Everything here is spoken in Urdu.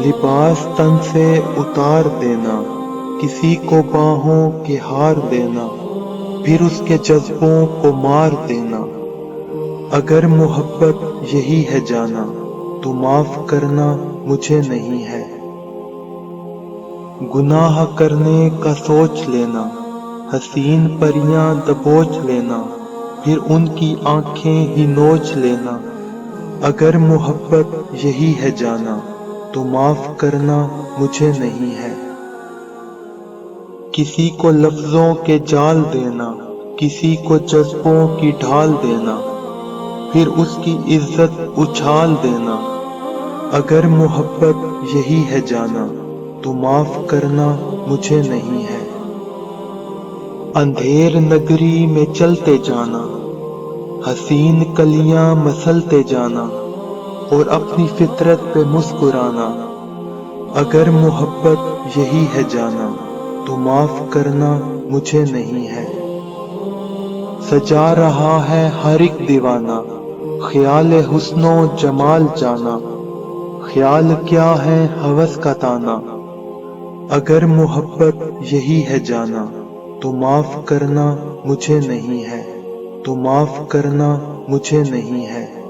لباس تن سے اتار دینا، کسی کو باہوں کے ہار دینا، پھر اس کے جذبوں کو مار دینا۔ اگر محبت یہی ہے جانا تو معاف کرنا مجھے نہیں ہے۔ گناہ کرنے کا سوچ لینا، حسین پریاں دبوچ لینا، پھر ان کی آنکھیں ہی نوچ لینا۔ اگر محبت یہی ہے جانا تو معاف کرنا مجھے نہیں ہے۔ کسی کو لفظوں کے جال دینا، کسی کو جذبوں کی ڈھال دینا، پھر اس کی عزت اچھال دینا۔ اگر محبت یہی ہے جانا تو معاف کرنا مجھے نہیں ہے۔ اندھیر نگری میں چلتے جانا، حسین کلیاں مسلتے جانا، اور اپنی فطرت پہ مسکرانا۔ اگر محبت یہی ہے جانا تو معاف کرنا مجھے نہیں ہے۔ سجا رہا ہے ہر ایک دیوانہ، خیال حسن و جمال جانا، خیال کیا ہے ہوس کا تانا۔ اگر محبت یہی ہے جانا تو معاف کرنا مجھے نہیں ہے، تو معاف کرنا مجھے نہیں ہے۔